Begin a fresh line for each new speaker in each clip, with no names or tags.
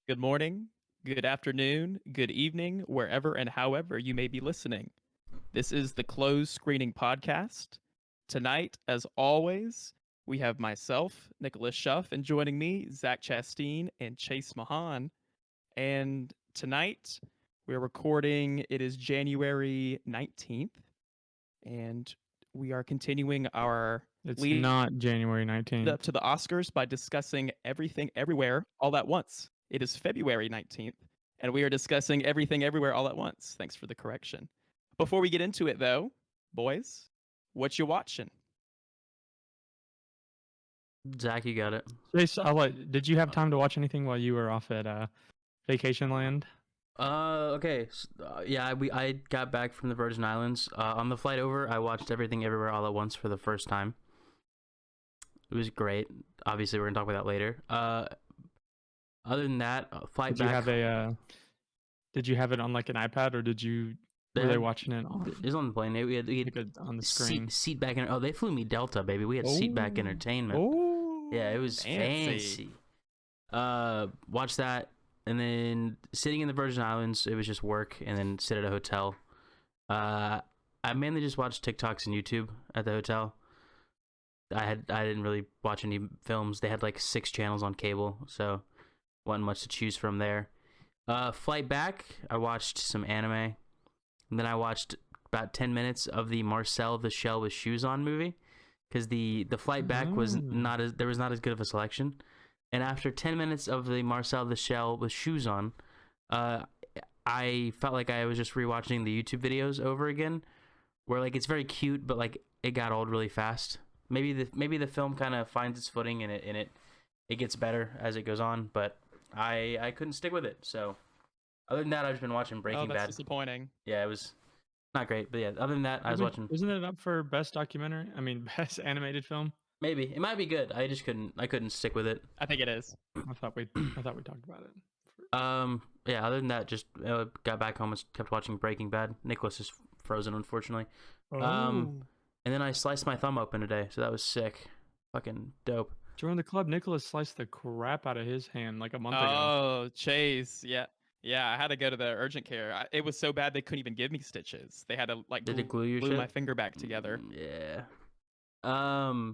Good morning, good afternoon, good evening, wherever and however you may be listening. This is the Closed Screening Podcast. Tonight, as always, we have myself, Nicholas Schuff, and joining me, Zach Chasteen and Chase Mahan. And tonight, we're recording, it is January 19th, and we are continuing our
It's
lead
not January
up
19th.
to the Oscars by discussing everything everywhere all at once. It is February 19th, and we are discussing everything everywhere all at once. Thanks for the correction. Before we get into it, though, boys, what you watching?
Zach, you got it.
Chase, did you have time to watch anything while you were off at Vacation Land?
Okay. Yeah, I got back from the Virgin Islands. On the flight over, I watched Everything Everywhere All at Once for the first time. It was great. Obviously, we're gonna talk about that later. Other than that, flight
Did you
back.
have did you have it on like an iPad, or were they watching it on
It was on the plane. We had
on the screen?
seat back. Oh, they flew me Delta, baby. We had seat back entertainment.
Oh,
Yeah, it was fancy. Watch that, and then sitting in the Virgin Islands, it was just work, and then sit at a hotel. I mainly just watched TikToks and YouTube at the hotel. I didn't really watch any films. They had like 6 channels on cable, so wasn't much to choose from there. Flight back, I watched some anime, and then I watched about 10 minutes of the Marcel the Shell with Shoes On movie, because the flight back was not as good of a selection. And after 10 minutes of the Marcel the Shell with Shoes On, I felt like I was just rewatching the YouTube videos over again, where like it's very cute, but like it got old really fast. Maybe the film kind of finds its footing and it gets better as it goes on, but I couldn't stick with it. So other than that, I've just been watching Breaking
That's
Bad.
disappointing.
Yeah, it was not great, but yeah. Other than that, I was watching.
Isn't it up for best documentary? I mean, best animated film.
Maybe it might be good. I just couldn't stick with it.
I think it is.
I thought we talked about it.
Yeah. Other than that, just got back home and kept watching Breaking Bad. Nicholas is frozen, unfortunately. And then I sliced my thumb open today, so that was sick. Fucking dope.
Join the club. Nicholas sliced the crap out of his hand like a month ago.
Oh, Chase, yeah. Yeah, I had to go to the urgent care. It was so bad they couldn't even give me stitches. They had to like
Did it glue your shit?
my finger back together.
Yeah.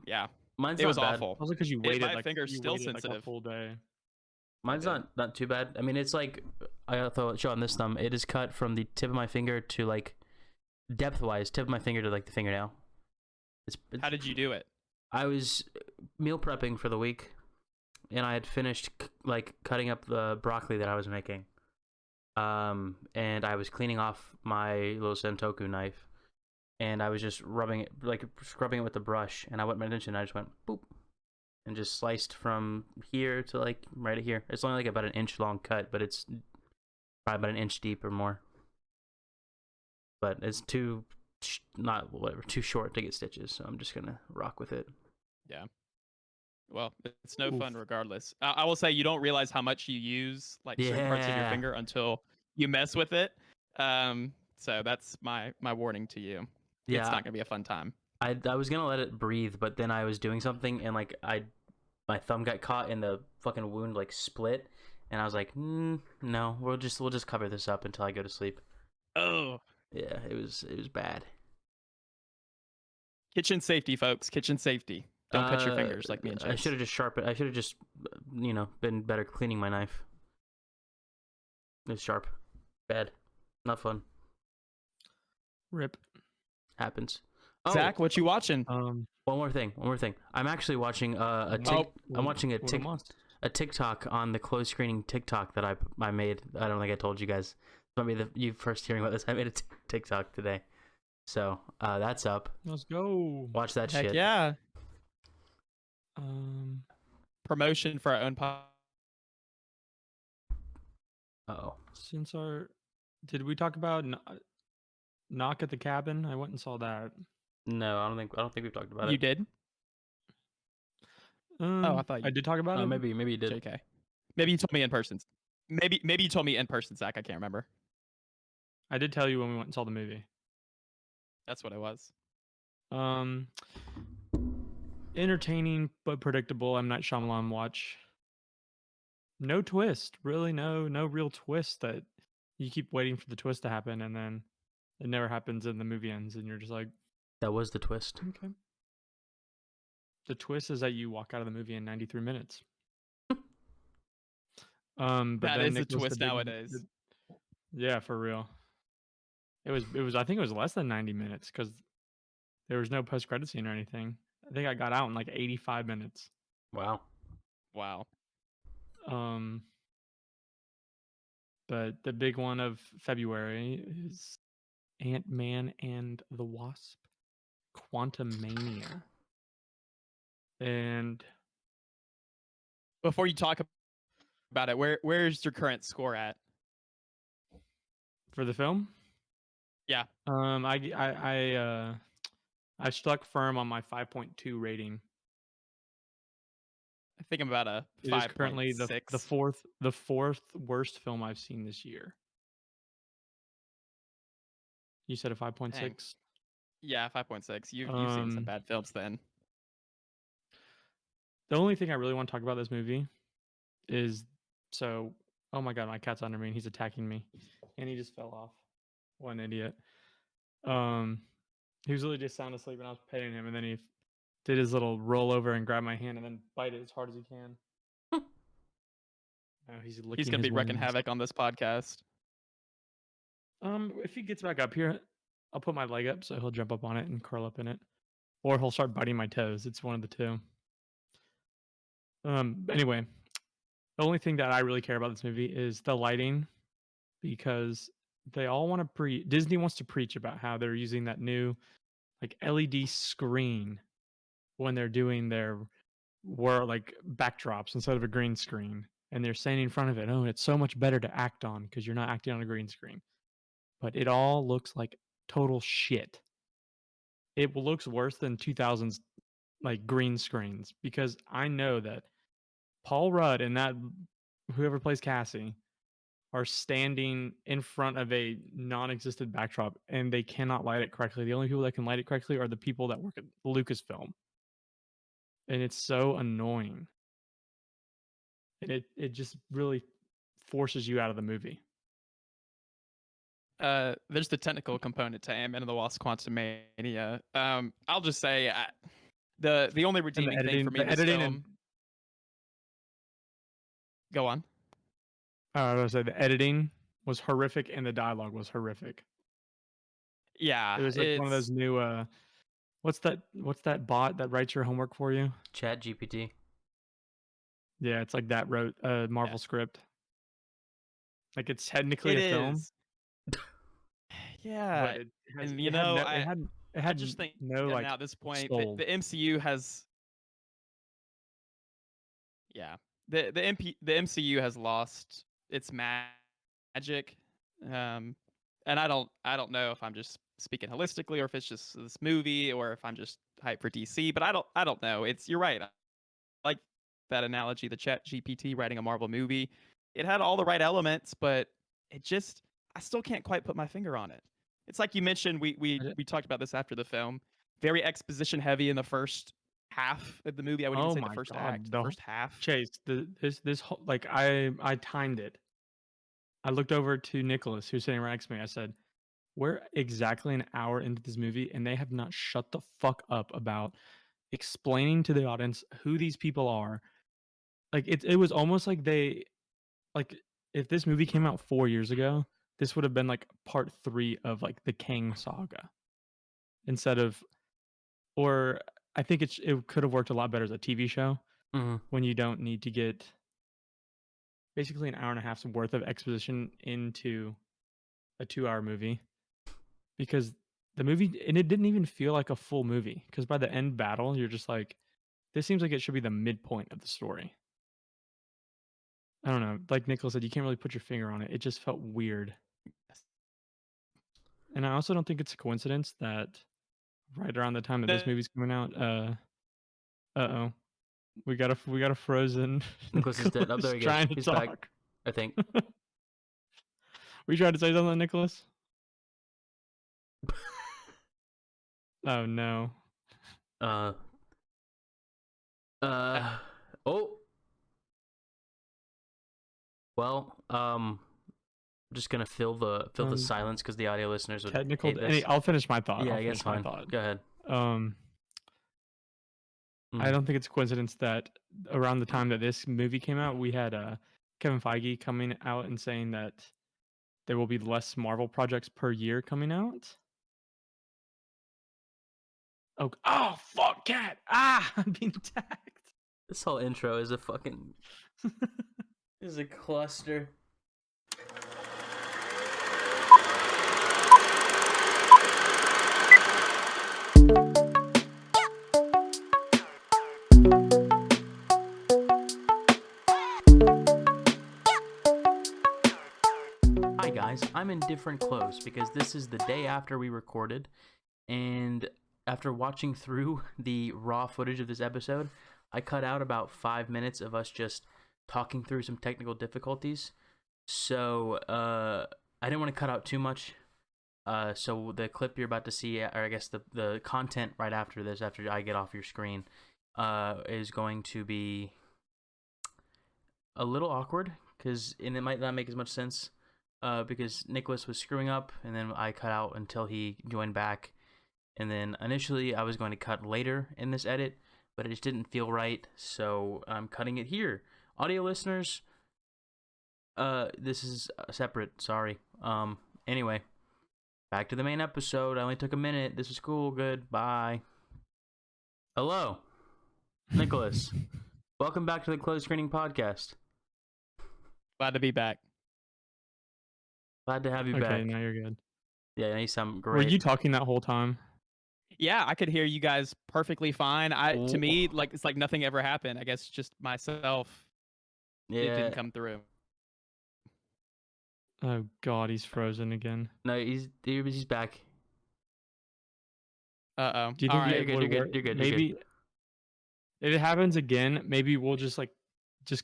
Yeah.
Mine's
it
not
was
bad.
awful.
Also, because you waited
my
like
finger's
you
still
waited,
sensitive.
like, a full day.
Mine's not too bad. I mean, it's like I got to show on this thumb. It is cut from the tip of my finger to like depth-wise, tip of my finger to like the fingernail. It's
How did you do it?
I was meal prepping for the week, and I had finished like cutting up the broccoli that I was making. And I was cleaning off my little Sentoku knife, and I was just rubbing it, like scrubbing it with the brush, and I wasn't paying attention. I just went boop, and just sliced from here to like right here. It's only like about an inch long cut, but it's probably about an inch deep or more. But it's too short to get stitches, so I'm just gonna rock with it.
Yeah. Well, it's no fun regardless. I will say you don't realize how much you use like certain parts of your finger until you mess with it. So that's my warning to you.
Yeah,
it's not gonna be a fun time.
I was gonna let it breathe, but then I was doing something and like my thumb got caught in the fucking wound, like split, and I was like, no, we'll just cover this up until I go to sleep.
Oh.
Yeah, it was bad.
Kitchen safety, folks. Kitchen safety. Don't cut your fingers like me and Chase.
I should have just been better cleaning my knife. It's sharp. Bad. Not fun.
Rip.
Happens.
Zach, what you watching?
One more thing. I'm actually watching I'm watching a TikTok on the closed screening TikTok that I made. I don't think I told you guys. This might be you first hearing about this. I made a TikTok today. So that's up.
Let's go.
Watch that
Heck
shit.
Yeah. Promotion for our own
Did we talk about Knock at the Cabin? I went and saw that.
No, I don't think we've talked about it.
You did?
I thought I did talk about it.
Maybe you did.
Okay. Maybe you told me in person. Maybe you told me in person, Zach. I can't remember.
I did tell you when we went and saw the movie.
That's what it was.
Entertaining but predictable. M. Night Shyamalan watch. no twist. Really, no real twist. That you keep waiting for the twist to happen, and then it never happens, and the movie ends, and you're just like,
That was the twist.
okay. The twist is that you walk out of the movie in 93 minutes. But
That
then
is a
Nicholas
twist nowadays.
yeah, for real. It was I think it was less than 90 minutes because there was no post credit scene or anything. I think I got out in like 85 minutes.
Wow.
Wow.
Um, but the big one of February is Ant-Man and the Wasp: Quantumania. And
Before you talk about it, where's your current score at?
for the film,
Yeah,
I stuck firm on my 5.2 rating.
I think I'm about a
It is currently the
5.6.
fourth worst film I've seen this year. You said a
Dang.
5.6.
Yeah, 5.6. You've seen some bad films then.
The only thing I really want to talk about this movie is oh my god, my cat's under me and he's attacking me, and he just fell off. What an idiot. He was literally just sound asleep and I was petting him, and then he did his little roll over and grab my hand and then bite it as hard as he can. Now he's licking
He's gonna
his
be wrecking
wounds.
havoc on this podcast.
If he gets back up here, I'll put my leg up so he'll jump up on it and curl up in it, or he'll start biting my toes. It's one of the two. Anyway, the only thing that I really care about this movie is the lighting, because they all want to Disney wants to preach about how they're using that new like LED screen when they're doing their like backdrops instead of a green screen, and they're saying in front of it, oh, it's so much better to act on because you're not acting on a green screen. But it all looks like total shit. It looks worse than 2000s like green screens, because I know that Paul Rudd and that whoever plays Cassie are standing in front of a non-existent backdrop and they cannot light it correctly. The only people that can light it correctly are the people that work at Lucasfilm. And it's so annoying. And it just really forces you out of the movie.
There's the technical component to Ant-Man and the Wasp: Quantumania. I'll just say the only
And
redeeming thing for me in this film. Go on.
I was gonna say the editing was horrific and the dialogue was horrific.
Yeah,
It was like one of those
it's
new what's that bot that writes your homework for you?
Chat GPT.
Yeah, it's like that wrote a Marvel
yeah,
script. Like it's technically
it
a film,
is. Yeah,
but it has
and
it had no it
I
had
just think
no
that
like
now at this point
soul.
the MCU has yeah the MCU has lost its magic, and I don't know if I'm just speaking holistically or if it's just this movie or if I'm just hyped for DC, but I don't know. You're right. I like that analogy, the Chat GPT writing a Marvel movie. It had all the right elements, but I still can't quite put my finger on it. It's like you mentioned, we talked about this after the film. Very exposition heavy in the first half of the movie. I wouldn't even
Oh
say the
my
first
god,
act, the first half.
Chase, this whole, like I timed it. I looked over to Nicholas, who's sitting right next to me. I said, "We're exactly an hour into this movie, and they have not shut the fuck up about explaining to the audience who these people are." Like it was almost like like if this movie came out 4 years ago, this would have been like part 3 of like the Kang saga instead of, or I think it could have worked a lot better as a TV show
Mm-hmm.
when you don't need to get basically an hour and a half's worth of exposition into a 2-hour movie, because the movie, and it didn't even feel like a full movie, because by the end battle you're just like, this seems like it should be the midpoint of the story. I don't know, like Nicholas said, you can't really put your finger on it. It just felt weird. And I also don't think it's a coincidence that right around the time that this
The-
movie's coming out, uh-oh, we got a frozen
Nicholas is dead. Oh, there he goes.
trying to
He's
talk.
back, I think.
We tried to say something, Nicholas? Oh no.
Uh. Oh. Well, just gonna fill the silence because the audio listeners would
Technical.
hate this.
I'll finish my thought.
Yeah,
I'll
I guess
finish my
fine.
thought.
Go ahead.
I don't think it's a coincidence that around the time that this movie came out, we had Kevin Feige coming out and saying that there will be less Marvel projects per year coming out. Oh, fuck, cat! Ah, I'm being attacked.
This whole intro is a fucking is a cluster. Hi guys, I'm in different clothes because this is the day after we recorded, and after watching through the raw footage of this episode, I cut out about 5 minutes of us just talking through some technical difficulties. So I didn't want to cut out too much. So the clip you're about to see, or I guess the content right after this, after I get off your screen, is going to be a little awkward and it might not make as much sense. Because Nicholas was screwing up, and then I cut out until he joined back. And then initially I was going to cut later in this edit, but it just didn't feel right, so I'm cutting it here. Audio listeners, this is separate, sorry. Anyway, back to the main episode. I only took a minute. This was cool, good, bye. Hello, Nicholas. Welcome back to the Closed Screening Podcast.
Glad to be back.
Glad to have you
Okay,
back.
now you're good.
Yeah, now you sound
Were
great.
you talking that whole time?
Yeah, I could hear you guys perfectly fine. To me,
Oh.
like it's like nothing ever happened. I guess just myself. It
Yeah.
didn't come through.
Oh God, he's frozen again.
No, he's back.
Uh-oh.
Do you
All
think
right.
it
You're
would
good,
work?
you're good.
Maybe if it happens again, maybe we'll just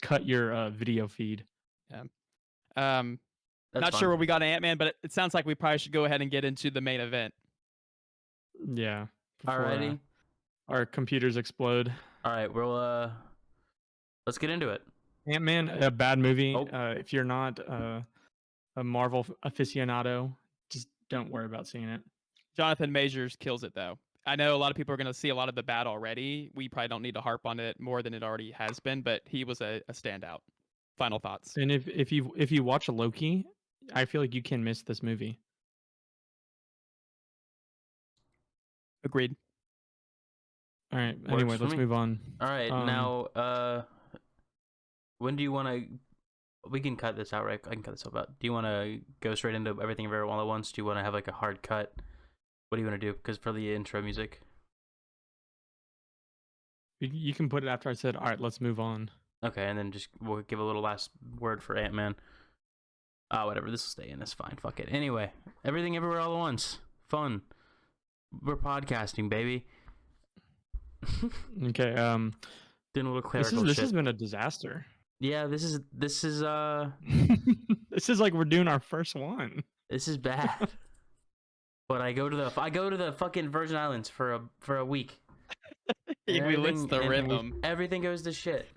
cut your video feed.
That's not
fine.
sure where we got Ant-Man, but it sounds like we probably should go ahead and get into the main event.
Yeah. Before,
Alrighty.
our computers explode.
All right, we'll let's get into it.
Ant-Man, a bad movie.
Oh.
If you're not a Marvel aficionado, just don't worry about seeing it.
Jonathan Majors kills it though. I know a lot of people are going to see a lot of the bad already. We probably don't need to harp on it more than it already has been, but he was a standout. Final thoughts.
And if you watch Loki, I feel like you can miss this movie.
Agreed.
All right.
Works
Anyway,
for
let's
me.
move on.
All right, now when do you want to? We can cut this out, right? I can cut this out. Do you want to go straight into everything everywhere all at once? Do you want to have like a hard cut? What do you want to do? Because for the intro music.
You can put it after I said, all right, let's move on.
Okay, and then we'll give a little last word for Ant-Man. Whatever. This will stay in. It's fine. Fuck it. Anyway, everything everywhere all at once. Fun. We're podcasting, baby.
Okay.
Doing a little clerical
This
shit.
has been a disaster.
Yeah, this is
This is like we're doing our first one.
this is bad. But I go to the fucking Virgin Islands for a week.
We
And
list the
everything-
rhythm.
Everything goes to shit.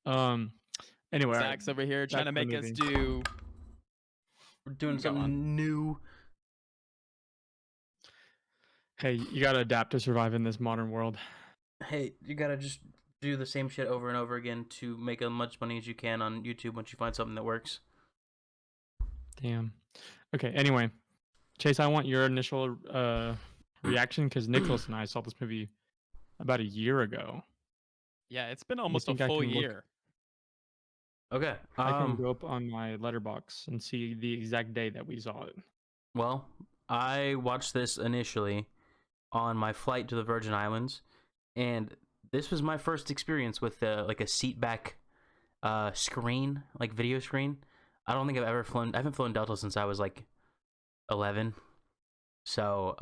Anyway,
Zach's over here trying to
back to the
make us
movie.
do.
We're doing
Go
something
on.
new.
Hey, you gotta adapt to survive in this modern world.
Hey, you gotta just do the same shit over and over again to make as much money as you can on YouTube once you find something that works.
Damn. Okay. Anyway, Chase, I want your initial reaction because Nicholas and I saw this movie about a year ago.
Yeah, it's been almost a
think I
full
can look-
year.
Okay.
I can go up on my letterbox and see the exact day that we saw it.
Well, I watched this initially on my flight to the Virgin Islands, and this was my first experience with like a seat back screen, like video screen. I don't think I've ever flown. I haven't flown Delta since I was like 11. So,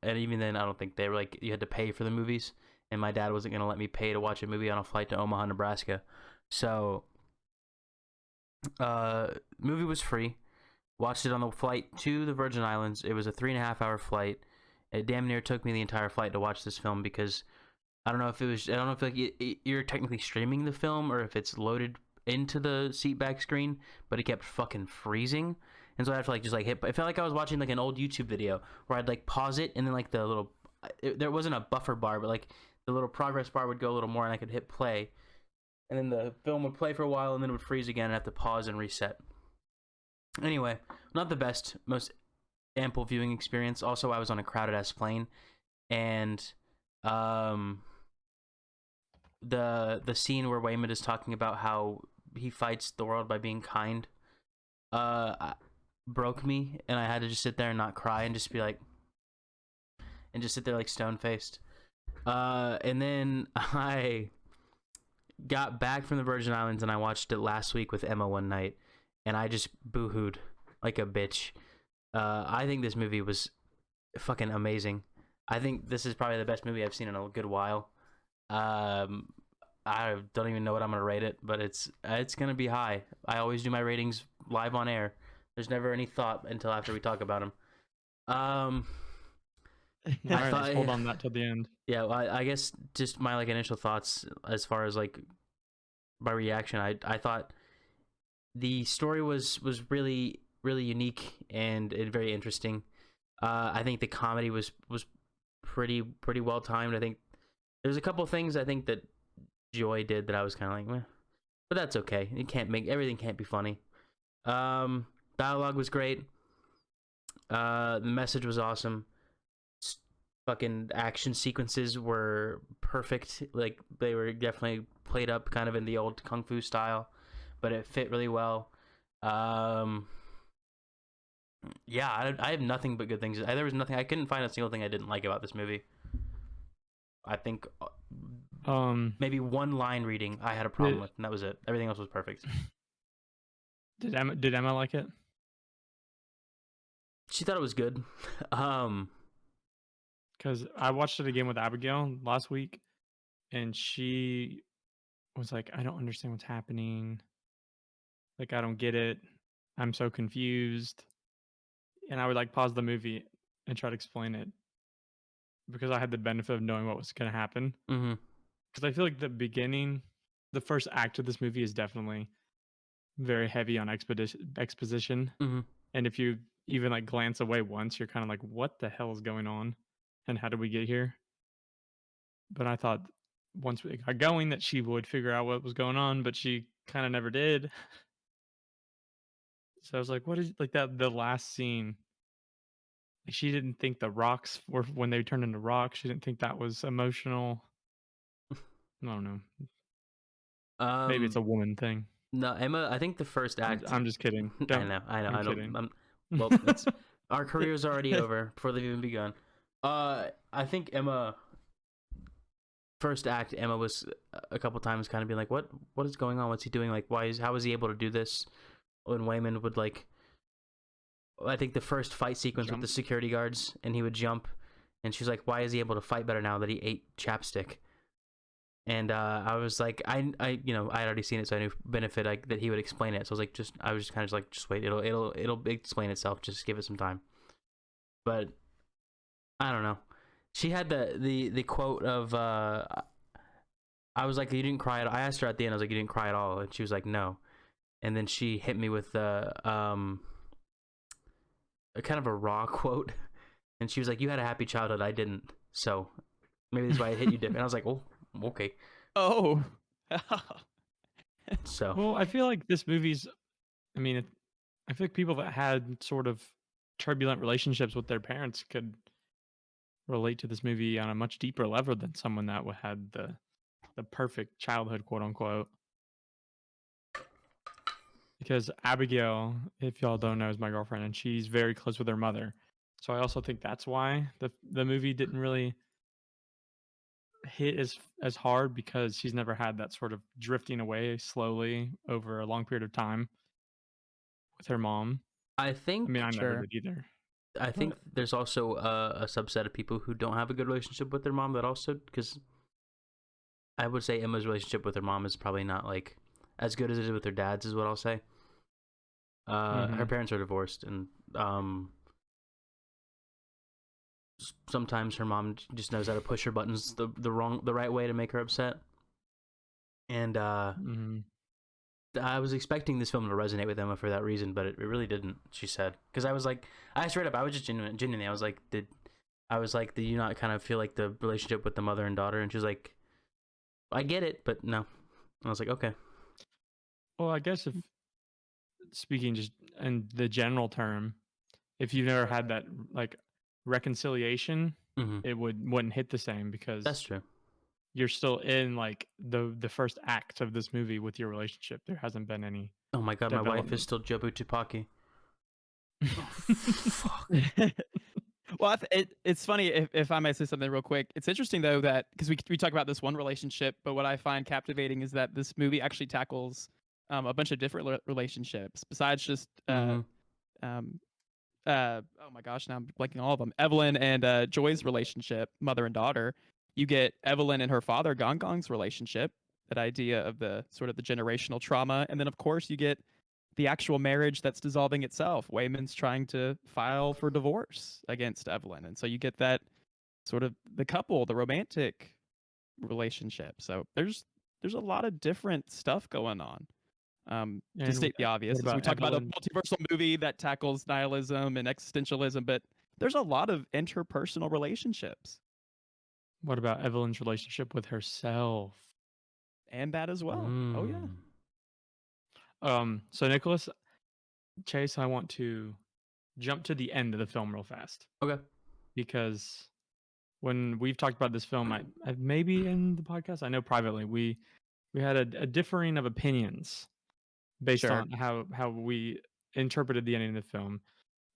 and even then, I don't think they were like you had to pay for the movies, and my dad wasn't gonna let me pay to watch a movie on a flight to Omaha, Nebraska. So, movie was free. Watched it on the flight to the Virgin Islands. It was a 3.5-hour flight. It damn near took me the entire flight to watch this film because I don't know if like you're technically streaming the film or if it's loaded into the seat back screen, but it kept fucking freezing. And so I had to like just like hit. It felt like I was watching like an old YouTube video where I'd like pause it and then like the little there wasn't a buffer bar, but like the little progress bar would go a little more, and I could hit play, and then the film would play for a while, and then it would freeze again, and I have to pause and reset. Anyway, not the best, most ample viewing experience. Also, I was on a crowded ass plane, and the scene where Waymond is talking about how he fights the world by being kind, broke me, and I had to just sit there and not cry and just be like, and just sit there like stone faced. And then I got back from the Virgin Islands and I watched it last week with Emma one night, and I just boohooed like a bitch. I think this movie was fucking amazing. I think this is probably the best movie I've seen in a good while. I don't even know what I'm gonna rate it, but it's gonna be high. I always do my ratings live on air. There's never any thought until after we talk about them.
All right, let's hold on that till the end.
Yeah, well, I guess just my like initial thoughts as far as like my reaction. I thought the story was really unique and very interesting. I think the comedy was pretty well timed. I think there's a couple things I think that Joy did that I was kind of like, meh, but that's okay. Everything can't be funny. Dialogue was great. The message was awesome. Fucking action sequences were perfect. Like they were definitely played up kind of in the old kung fu style, but it fit really well. Yeah, I have nothing but good things. There was nothing. I couldn't find a single thing I didn't like about this movie. I think maybe one line reading I had a problem with, and that was it. Everything else was perfect.
Did Emma like it?
She thought it was good.
Because I watched it again with Abigail last week, and she was like, I don't understand what's happening. Like, I don't get it. I'm so confused. And I would like pause the movie and try to explain it because I had the benefit of knowing what was going to happen. Because I feel like the first act of this movie is definitely very heavy on exposition. And if you even like glance away once, you're kind of like, what the hell is going on? And how did we get here? But I thought once we got going that she would figure out what was going on, but she kind of never did. So I was like, what is like that? The last scene, like she didn't think the rocks were when they turned into rocks. She didn't think that was emotional. I don't know. Maybe it's a woman thing.
No, Emma. I think the first act.
I'm just kidding.
I know. I'm
kidding.
Well, our career's already over before they've even begun. I think Emma. First act, Emma was a couple times kind of being like, "What is going on? What's he doing? Like, how is he able to do this?" When Waymond would like, I think the first fight sequence with the security guards, and he would jump, and she's like, "Why is he able to fight better now that he ate chapstick?" And I was like, I had already seen it, so I knew benefit that he would explain it. So I was just kind of like, just wait, it'll explain itself. Just give it some time. But I don't know. She had the quote of I was like, you didn't cry at all. I asked her at the end, I was like, you didn't cry at all, and she was like, no. And then she hit me with a kind of a raw quote, and she was like, you had a happy childhood, I didn't, so maybe that's why it hit you different. And I was like, oh, okay.
Oh.
So
well, I feel like this movie's, I mean, I feel like people that had sort of turbulent relationships with their parents could relate to this movie on a much deeper level than someone that had the perfect childhood, quote unquote. Because Abigail, if y'all don't know, is my girlfriend, and she's very close with her mother. So I also think that's why the movie didn't really hit as hard, because she's never had that sort of drifting away slowly over a long period of time with her mom.
I think,
I mean, I never did either.
I think there's also a subset of people who don't have a good relationship with their mom that also, because I would say Emma's relationship with her mom is probably not like as good as it is with her dad's, is what I'll say. Her parents are divorced, and sometimes her mom just knows how to push her buttons the right way to make her upset. And I was expecting this film to resonate with Emma for that reason, but it really didn't. She said, because I was like, I straight up, I was just genuinely, I was like, did you not kind of feel like the relationship with the mother and daughter? And she was like, I get it, but no. And I was like, okay.
Well, I guess if speaking just in the general term, if you've never had that like reconciliation,
Mm-hmm.
it wouldn't hit the same because
That's true.
you're still in like the first act of this movie with your relationship. There hasn't been any
Oh my god, my wife is
development.
still Jobu Tupaki.
Well, it's funny if I might say something real quick. It's interesting though that because we talk about this one relationship, but what I find captivating is that this movie actually tackles a bunch of different relationships besides just
Mm-hmm.
oh my gosh, now I'm blanking all of them. Evelyn and Joy's relationship, mother and daughter. You get Evelyn and her father, Gong Gong's relationship. That idea of the sort of the generational trauma, and then of course you get the actual marriage that's dissolving itself. Wayman's trying to file for divorce against Evelyn, and so you get that sort of the couple, the romantic relationship. So there's a lot of different stuff going on. To
And
state the obvious,
what
as we
about
talk about a
Evelyn?
multiversal movie that tackles nihilism and existentialism, but there's a lot of interpersonal relationships
What about Evelyn's relationship with herself?
and that as well. Oh yeah.
So Nicholas, Chase, I want to jump to the end of the film real fast
Okay.
because when we've talked about this film, I maybe in the podcast, I know privately we had a differing of opinions based
Sure.
on how we interpreted the ending of the film.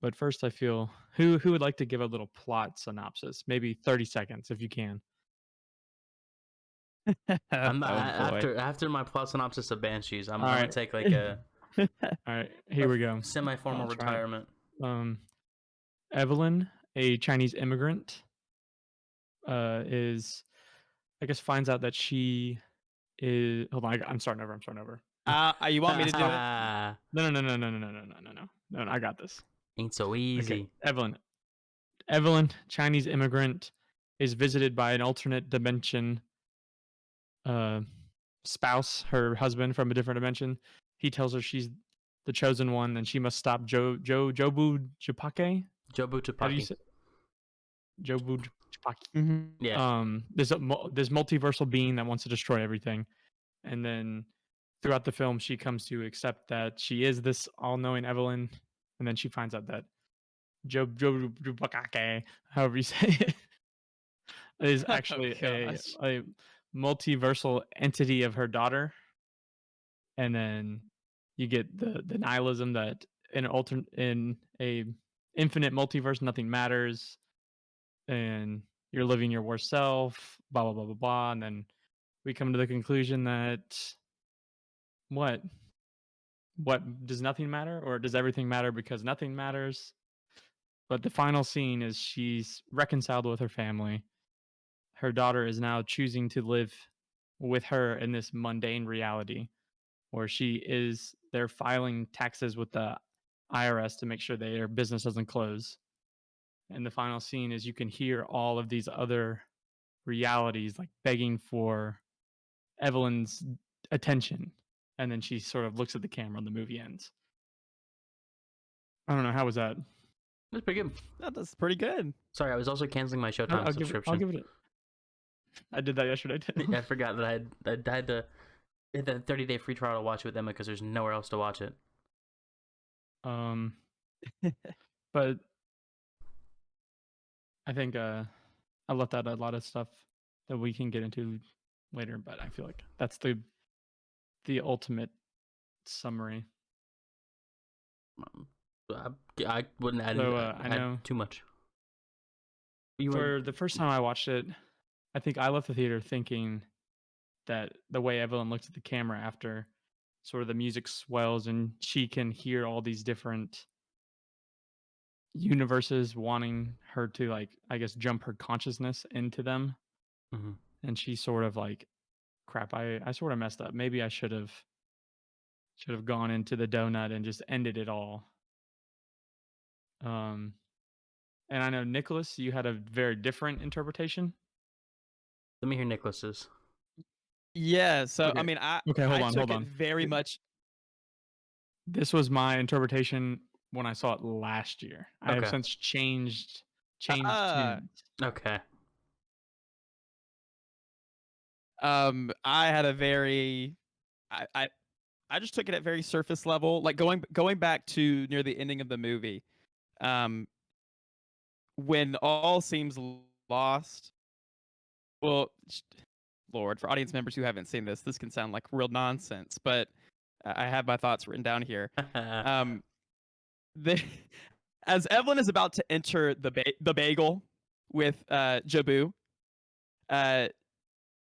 But first, I feel who would like to give a little plot synopsis, maybe 30 seconds if you can.
I'm not,
Oh boy.
after my plot synopsis of Banshees, I'm
All
gonna
right.
take like a
All right, here we go.
semi-formal
I'll try it.
retirement.
Evelyn, a Chinese immigrant, is I guess finds out that she is. Hold on, I'm starting over.
You want me to do it?
No, I got this.
Ain't so easy.
Okay, Evelyn, Chinese immigrant, is visited by an alternate dimension spouse, her husband from a different dimension. He tells her she's the chosen one and she must stop Jobu Jupake.
Jobu
How do you
Tupaki.
say Jobu Jupake?
Mm-hmm.
Yeah.
There's this multiversal being that wants to destroy everything, and then throughout the film, she comes to accept that she is this all-knowing Evelyn, and then she finds out that Jobu Jupake, however you say it, is actually a multiversal entity of her daughter, and then you get the nihilism that in a infinite multiverse nothing matters, and you're living your worst self, blah blah blah blah blah, and then we come to the conclusion that what does nothing matter, or does everything matter because nothing matters? But the final scene is she's reconciled with her family. Her daughter is now choosing to live with her in this mundane reality where they're filing taxes with the IRS to make sure their business doesn't close. And the final scene is you can hear all of these other realities like begging for Evelyn's attention. And then she sort of looks at the camera and the movie ends. I don't know, how was that?
That's pretty good.
That's pretty good.
Sorry, I was also canceling my Showtime subscription.
I'll give it I did that yesterday too.
I forgot that I had to hit the 30-day free trial to watch it with Emma because there's nowhere else to watch it.
But I think I left out a lot of stuff that we can get into later, but I feel like that's the ultimate summary.
I wouldn't add,
I know
add too much.
For the first time I watched it, I think I left the theater thinking that the way Evelyn looks at the camera after sort of the music swells and she can hear all these different universes wanting her to, like, I guess, jump her consciousness into them.
Mm-hmm.
And she's sort of like, crap, I sort of messed up. Maybe I should have gone into the donut and just ended it all. And I know, Nicholas, you had a very different interpretation.
Let me hear Nicholas's.
Yeah, so
Okay.
I mean, I
Okay, hold
I
on,
took
hold
it
on.
very much.
This was my interpretation when I saw it last year. I have
Okay.
since changed
Ah,
tunes.
Okay.
I had a very, I, I, I just took it at very surface level, like going back to near the ending of the movie, um, when all seems lost. Well, Lord, for audience members who haven't seen this can sound like real nonsense, but I have my thoughts written down here. Um, the, as Evelyn is about to enter the bagel with Jabu, uh,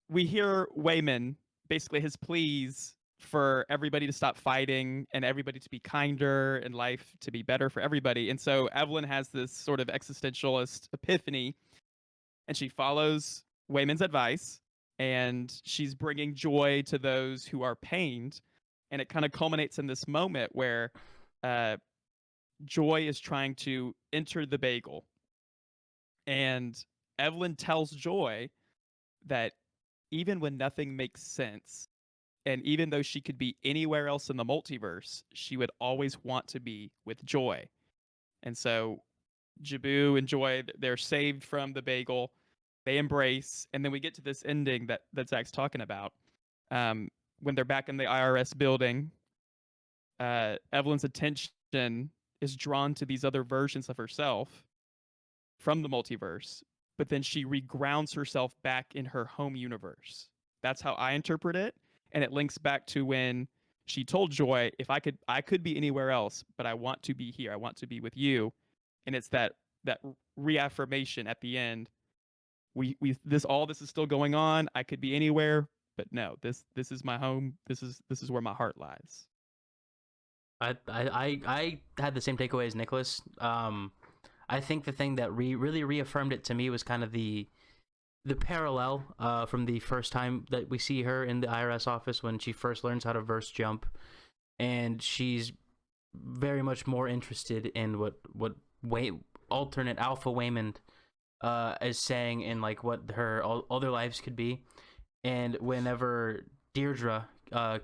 we hear Wayman basically his pleas for everybody to stop fighting and everybody to be kinder and life to be better for everybody. And so Evelyn has this sort of existentialist epiphany, and she follows Wayman's advice, and she's bringing joy to those who are pained. And it kind of culminates in this moment where uh, Joy is trying to enter the bagel, and Evelyn tells Joy that even when nothing makes sense, and even though she could be anywhere else in the multiverse, she would always want to be with Joy. And so Jabu and Joy, they're saved from the bagel. They embrace, and then we get to this ending that Zach's talking about. Um, when they're back in the IRS building, Evelyn's attention is drawn to these other versions of herself from the multiverse, but then she regrounds herself back in her home universe. That's how I interpret it, and it links back to when she told Joy, "If I could be anywhere else, but I want to be here. I want to be with you." And it's that reaffirmation at the end. We this is still going on. I could be anywhere, but no, this is my home. This is where my heart lies.
I had the same takeaway as Nicholas. I think the thing that really reaffirmed it to me was kind of the parallel from the first time that we see her in the IRS office when she first learns how to verse jump, and she's very much more interested in what alternate Alpha Waymond is saying, in like what her all their lives could be. And whenever Deirdre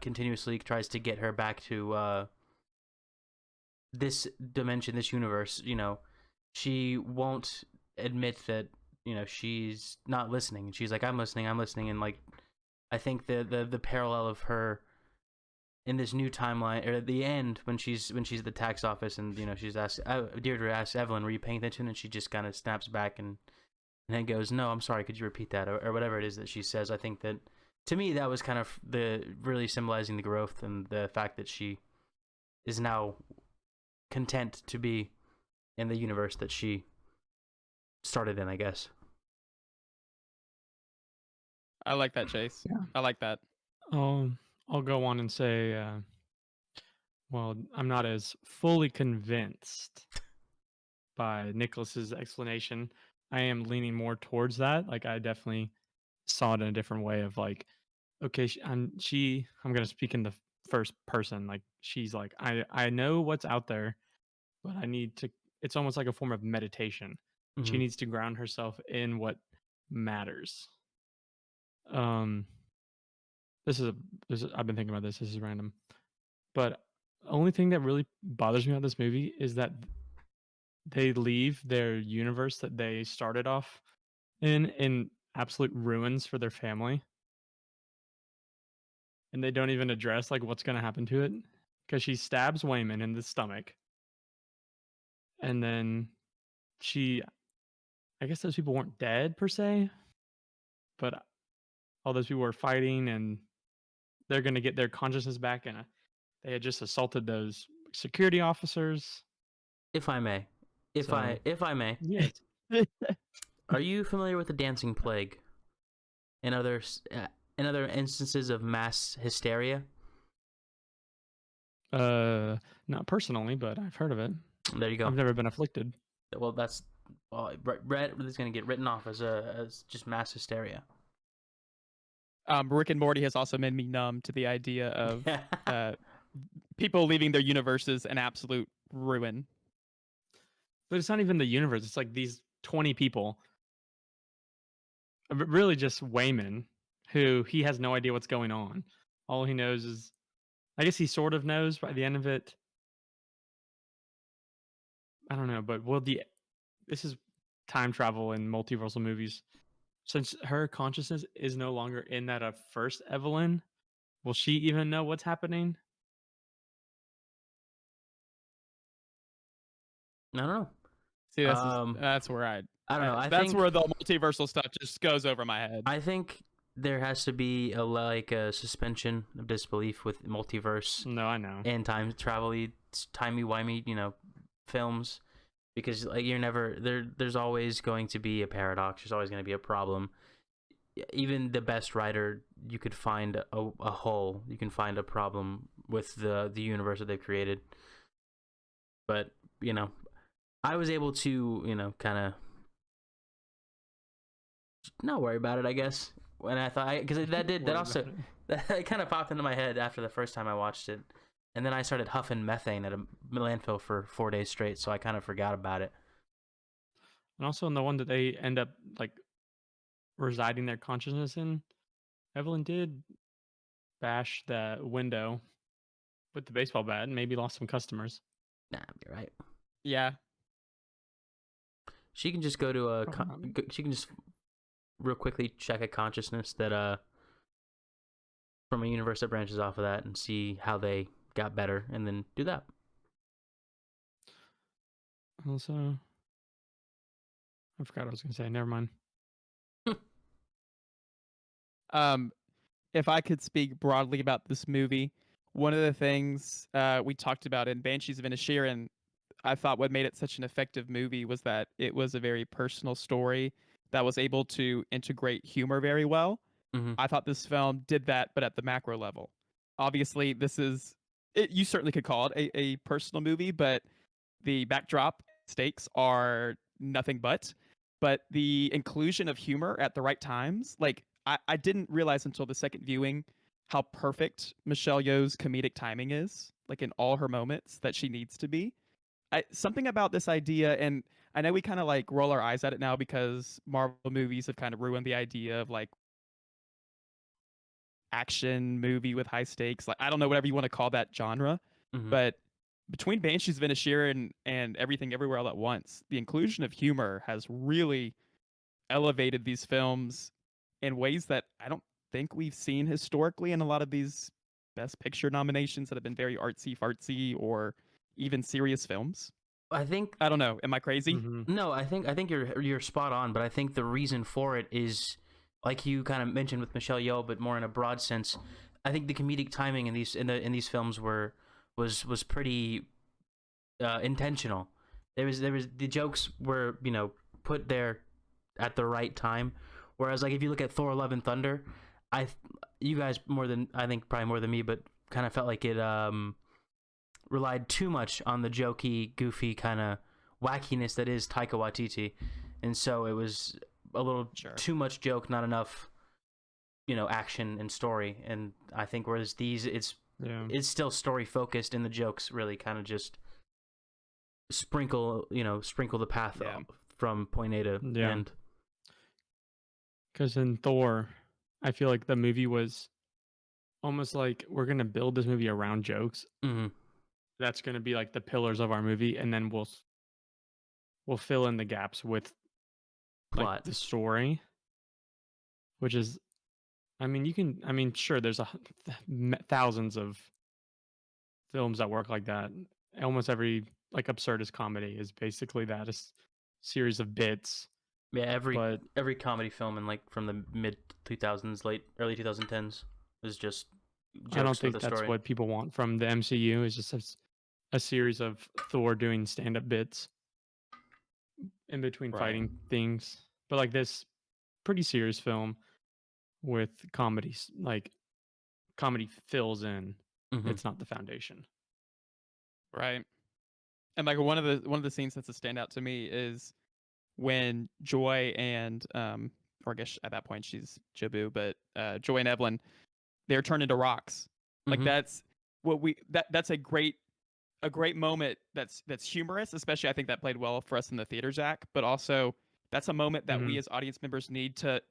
continuously tries to get her back to this dimension, this universe, she won't admit that, she's not listening. She's like, I'm listening, and like, I think the parallel of her in this new timeline, or at the end when she's at the tax office, and she's asked, Deirdre asks Evelyn, "Were you paying attention?" And she just kind of snaps back and then goes, "No, I'm sorry. Could you repeat that?" Or whatever it is that she says. I think that, to me, that was kind of the really symbolizing the growth and the fact that she is now content to be in the universe that she started in, I guess.
I like that, Chase.
Yeah.
I like that.
I'll go on and say, well, I'm not as fully convinced by Nicholas's explanation. I am leaning more towards that. Like, I definitely saw it in a different way of like, okay, I'm going to speak in the first person. Like, she's like, I know what's out there, but I need to, it's almost like a form of meditation. She
Mm-hmm.
needs to ground herself in what matters. Um, I've been thinking about this. This is random. But the only thing that really bothers me about this movie is that they leave their universe that they started off in absolute ruins for their family, and they don't even address like what's going to happen to it, because she stabs Wayman in the stomach, and then she, I guess those people weren't dead per se, but all those people were fighting, and they're going to get their consciousness back, and they had just assaulted those security officers.
If I may, if
So
I may,
yes.
are you familiar with the dancing plague and other instances of mass hysteria?
Not personally, but I've heard of it.
There you go.
I've never been afflicted.
Well, that's it's going to get written off as just mass hysteria.
Rick and Morty has also made me numb to the idea of people leaving their universes in absolute ruin.
But it's not even the universe. It's like these 20 people. Really just Wayman, who he has no idea what's going on. All he knows is, I guess he sort of knows by the end of it, I don't know, but this is time travel in multiversal movies. Since her consciousness is no longer in that of first Evelyn, will she even know what's happening?
I don't know.
See,
Um,
that's where
I don't know.
that's where the multiversal stuff just goes over my head.
I think there has to be a suspension of disbelief with multiverse
No, I know.
and time travel, timey-wimey, films, because like you're never there. There's always going to be a paradox. There's always going to be a problem. Even the best writer, you could find a hole. You can find a problem with the universe that they've created. But I was able to kind of not worry about it, I guess. When I thought, because that kind of popped into my head after the first time I watched it, and then I started huffing methane at a landfill for 4 days straight, so I kind of forgot about it.
And also in the one that they end up like residing their consciousness in, Evelyn did bash that window with the baseball bat and maybe lost some customers.
Nah, you're right.
Yeah.
She can just go to
Probably not.
she can just real quickly check a consciousness that from a universe that branches off of that and see how they got better, and then do that.
Also, I forgot what I was going to say. Never mind.
If I could speak broadly about this movie, one of the things we talked about in Banshees of Inisherin, I thought what made it such an effective movie was that it was a very personal story that was able to integrate humor very well.
Mm-hmm.
I thought this film did that, but at the macro level. Obviously, you certainly could call it a personal movie, but the backdrop stakes are nothing but. But the inclusion of humor at the right times, like I didn't realize until the second viewing how perfect Michelle Yeoh's comedic timing is, like in all her moments that she needs to be. Something about this idea, and I know we kind of like roll our eyes at it now because Marvel movies have kind of ruined the idea of like action movie with high stakes. Like I don't know whatever you want to call that genre,
Mm-hmm.
but between Banshees of Inisherin and Everything Everywhere All at Once, the inclusion of humor has really elevated these films in ways that I don't think we've seen historically in a lot of these Best Picture nominations that have been very artsy fartsy or even serious films.
I think
I don't know. Am I crazy?
Mm-hmm.
No, I think you're spot on, but I think the reason for it is, like you kind of mentioned with Michelle Yeoh, but more in a broad sense. I think the comedic timing in these films was pretty intentional. There was the jokes were put there at the right time, whereas like if you look at Thor: Love and Thunder, you guys probably more than me, but kind of felt like it relied too much on the jokey, goofy kind of wackiness that is Taika Waititi, and so it was a little too much joke, not enough, action and story. And I think whereas these, it's still story focused, and the jokes really kind of just sprinkle the path from point A to end.
Because in Thor, I feel like the movie was almost like we're gonna build this movie around jokes.
Mm-hmm.
That's gonna be like the pillars of our movie, and then we'll fill in the gaps with
Plot.
like the story, which is, I mean, sure, there's thousands of films that work like that. Almost every like absurdist comedy is basically that, a series of bits.
Yeah, every comedy film in like from the mid 2000s, early 2010s is just jokes.
I don't think
with a
that's
story.
what people want from the MCU. Is just a series of Thor doing stand-up bits in between fighting things. But like this pretty serious film with comedies, like comedy fills in.
Mm-hmm.
It's not the foundation.
Right. And like one of the scenes that's a standout to me is when Joy and or I guess at that point she's Jabu, but Joy and Evelyn, they're turned into rocks. Like that's that's a great moment that's humorous, especially I think that played well for us in the theater, Zach, but also that's a moment that we as audience members need to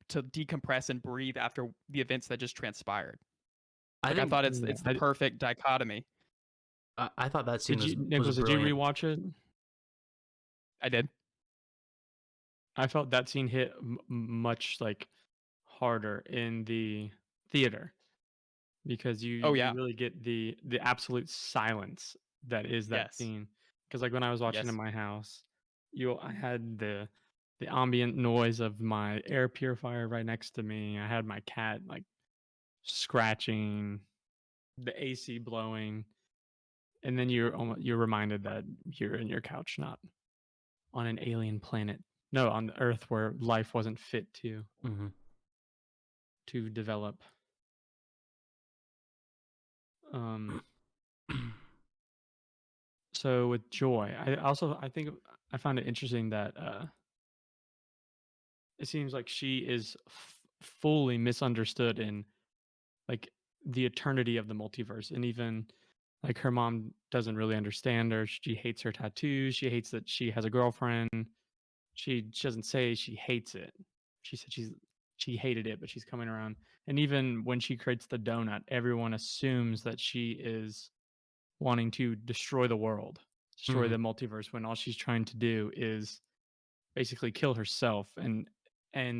decompress and breathe after the events that just transpired. I thought it's the perfect dichotomy.
I thought that scene was
Nicholas,
brilliant.
did you rewatch it?
I did.
I felt that scene hit much like harder in the theater because
Oh
you
yeah.
really get the absolute silence that is that
Yes.
scene. Because like when I was watching in
Yes.
my house, I had the ambient noise of my air purifier right next to me. I had my cat like scratching, the AC blowing, and then you're reminded that you're in your couch, not on an alien planet. No, on the Earth where life wasn't fit
Hmm.
to develop. Um, so with Joy, I think I found it interesting that it seems like she is fully misunderstood in like the eternity of the multiverse, and even like her mom doesn't really understand her. She hates her tattoos. She hates that she has a girlfriend. She doesn't say she hates it. She said she hated it, but she's coming around. And even when she creates the donut, everyone assumes that she is wanting to destroy the world, destroy
Hmm.
the multiverse, when all she's trying to do is basically kill herself and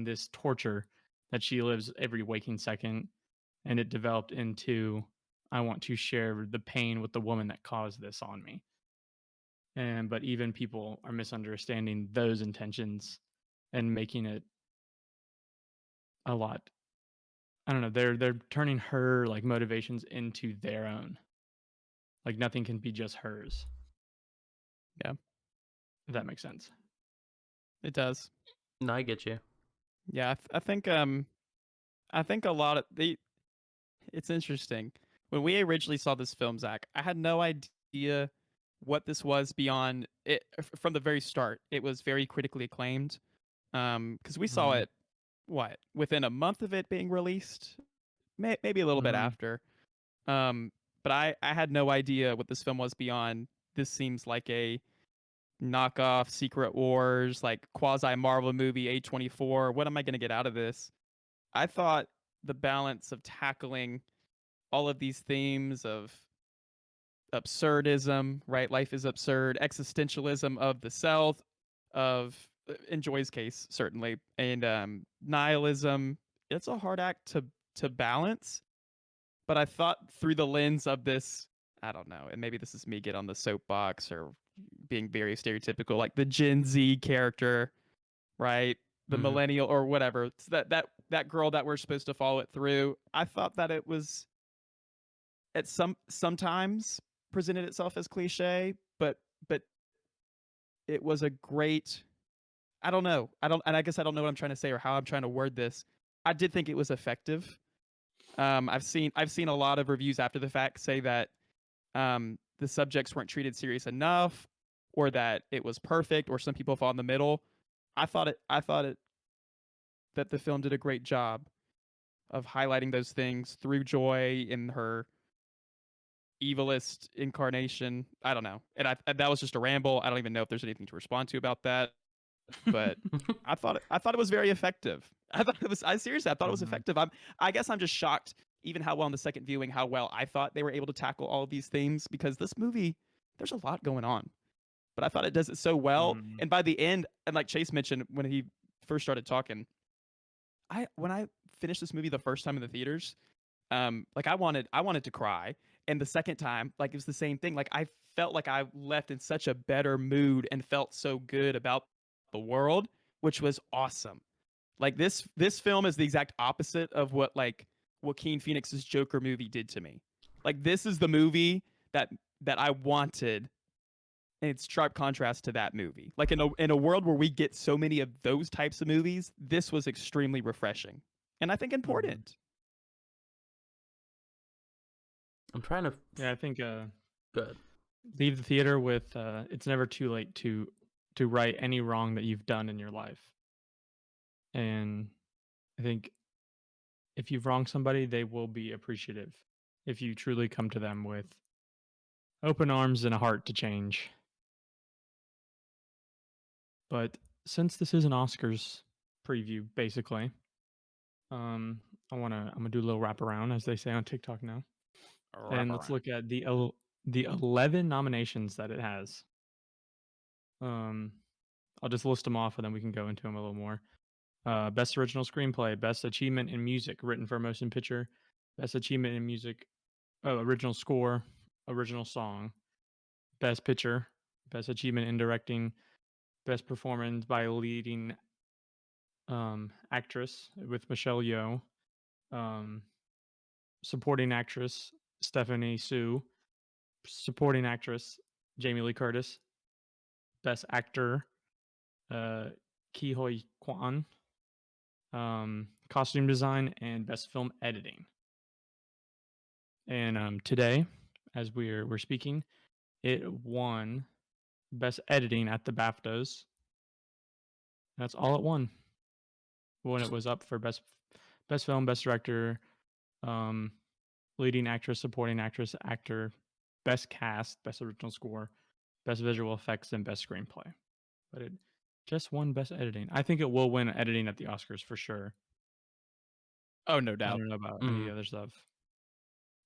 this torture that she lives every waking second. And it developed into, I want to share the pain with the woman that caused this on me. And but even people are misunderstanding those intentions and making it a lot, I don't know, they're turning her like motivations into their own. Like nothing can be just hers,
Yeah.
if that makes sense.
It does.
No, I get you.
Yeah. I think a lot of the. It's interesting. When we originally saw this film, Zach, I had no idea what this was beyond it from the very start. It was very critically acclaimed. Because we saw
Mm-hmm.
it what within a month of it being released, maybe a little bit
Mm-hmm.
after. Um, but I had no idea what this film was beyond. This seems like a knockoff Secret Wars, like quasi Marvel movie, A24. What am I going to get out of this? I thought the balance of tackling all of these themes of absurdism, right? Life is absurd, existentialism of the self, of in Joy's case certainly, and nihilism. It's a hard act to balance, but I thought through the lens of this, I don't know, and maybe this is me get on the soapbox or being very stereotypical, like the Gen Z character, right? The
Hmm.
millennial or whatever. It's that girl that we're supposed to follow it through. I thought that it was at sometimes presented itself as cliche, but it was a great. I don't know. I don't, and I guess I don't know what I'm trying to say or how I'm trying to word this. I did think it was effective. I've seen a lot of reviews after the fact say that the subjects weren't treated serious enough, or that it was perfect, or some people fall in the middle. I thought it that the film did a great job of highlighting those things through Joy in her evilest incarnation. I don't know. And that was just a ramble. I don't even know if there's anything to respond to about that. But I thought it was very effective. I seriously I thought it was
Mm-hmm.
effective. I guess I'm just shocked even how well in the second viewing how well I thought they were able to tackle all of these themes because this movie there's a lot going on. But I thought it does it so well.
Mm-hmm.
And by the end, and like Chase mentioned when he first started talking, I when I finished this movie the first time in the theaters, like I wanted to cry. And the second time, like it was the same thing. Like I felt like I left in such a better mood and felt so good about the world, which was awesome. Like this film is the exact opposite of what like Joaquin Phoenix's Joker movie did to me. Like this is the movie that I wanted, and it's sharp contrast to that movie. Like in a world where we get so many of those types of movies, this was extremely refreshing and I think
Mm-hmm.
important.
I'm trying to.
Yeah, I think
Good.
leave the theater with it's never too late to right any wrong that you've done in your life. And I think if you've wronged somebody, they will be appreciative if you truly come to them with open arms and a heart to change. But since this is an Oscars preview, basically, um, I'm gonna do a little wraparound, as they say on TikTok now,
Wrap
and let's
around.
look at the 11 nominations that it has. Um, I'll just list them off, and then we can go into them a little more. Best original screenplay, best achievement in music, written for motion picture, best achievement in music, original score, original song, best picture, best achievement in directing, best performance by leading actress with Michelle Yeoh, supporting actress Stephanie Sue, supporting actress Jamie Lee Curtis, best actor Ki Hoi Kwan, costume design, and best film editing. And today, as we're speaking, it won best editing at the BAFTAs. That's all it won when it was up for best film, best director, leading actress, supporting actress, actor, best cast, best original score, best visual effects, and best screenplay. But it just won best editing. I think it will win editing at the Oscars for sure.
Oh, no
I
doubt.
don't know about any other stuff.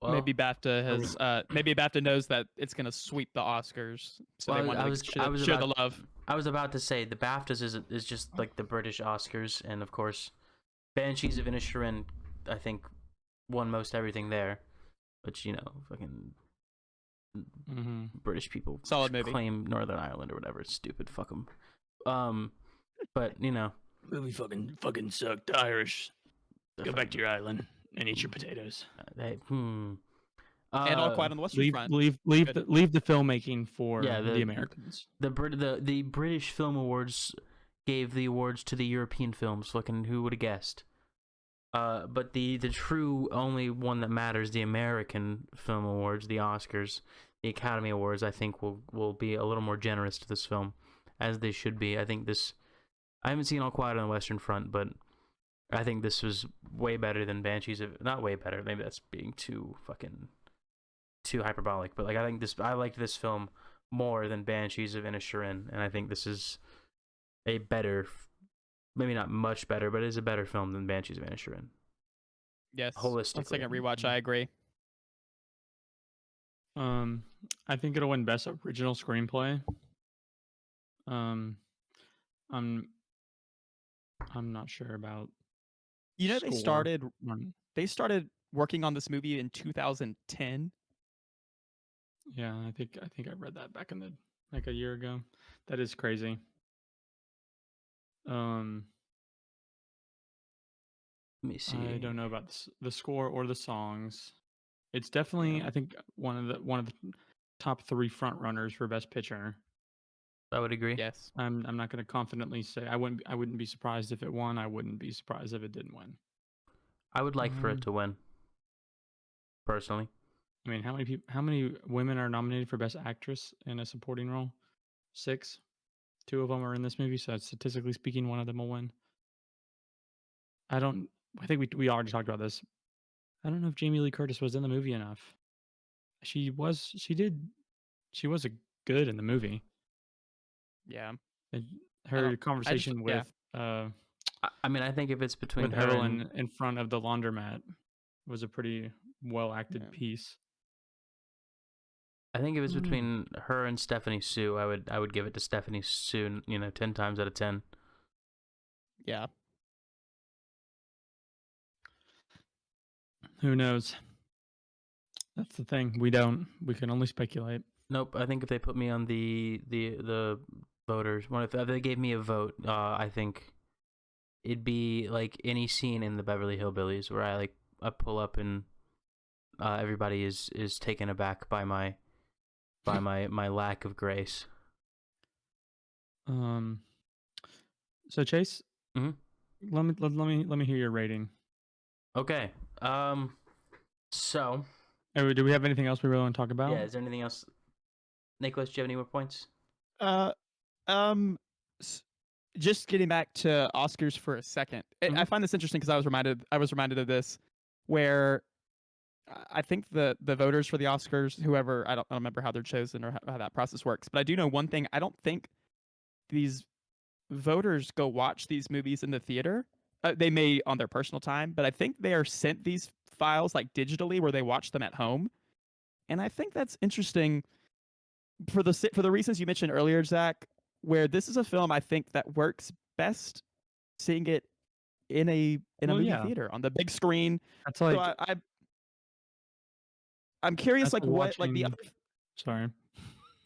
Well,
Maybe BAFTA has maybe BAFTA knows that it's gonna sweep the Oscars, so they
well,
want to share the love.
I was about to say the BAFTAs is just like the British Oscars, and of course, Banshees of Inisherin, I think, won most everything there, which fucking British people
Solid movie.
claim Northern Ireland or whatever. It's stupid. Fuck them. But
Movie fucking sucked. The Irish. Go back to your island and eat your potatoes.
And All Quiet on the Western Front.
Leave the filmmaking for the Americans.
The British Film Awards gave the awards to the European films. Fucking who would have guessed? But the true only one that matters, the American Film Awards, the Oscars, the Academy Awards, I think will be a little more generous to this film, as they should be. I haven't seen All Quiet on the Western Front, but I think this was way better than Banshees of... Not way better, maybe that's being too hyperbolic, but I liked this film more than Banshees of Inisherin, and I think this is a better, maybe not much better, but it is a better film than Banshees of Inisherin.
Yes.
Holistically.
On second rewatch, I agree.
I think it'll win best original screenplay. I'm not sure about.
They started working on this movie in 2010.
Yeah, I think I read that back in a year ago. That is crazy.
Let me see.
I don't know about the score or the songs. It's definitely I think one of the top 3 front runners for best picture.
I would agree.
Yes.
I'm not going to confidently say I wouldn't be surprised if it won. I wouldn't be surprised if it didn't win.
I would like for it to win. Personally.
I mean, how many women are nominated for best actress in a supporting role? 6. 2 of them are in this movie, so statistically speaking, one of them will win. I think we already talked about this. I don't know if Jamie Lee Curtis was in the movie enough. She was a good in the movie.
Yeah.
And her conversation with
I mean, I think if it's between
with
her
Evelyn in front of the laundromat was a pretty well acted piece.
I think if it's between her and Stephanie Sue, I would give it to Stephanie Sue, 10 times out of 10.
Yeah.
Who knows? That's the thing. We can only speculate.
Nope. I think if they put me on the voters, if they gave me a vote, I think it'd be like any scene in the Beverly Hillbillies where I pull up and everybody is taken aback by my lack of grace.
So Chase, let me hear your rating.
Okay. So.
Do we have anything else we really want to talk about?
Yeah. Is there anything else? Nicholas, do you have any more points?
Just getting back to Oscars for a second. I find this interesting because I was reminded of this, where I think the voters for the Oscars, whoever, I don't remember how they're chosen or how that process works, but I do know one thing. I don't think these voters go watch these movies in the theater. They may on their personal time, but I think they are sent these files digitally where they watch them at home. And I think that's interesting for the reasons you mentioned earlier, Zach. where this is a film I think that works best seeing it in a
Well,
movie
yeah,
theater on the big screen.
that's
So
like
I'm curious,
that's
like
like
what like the
watching.
other.
Sorry.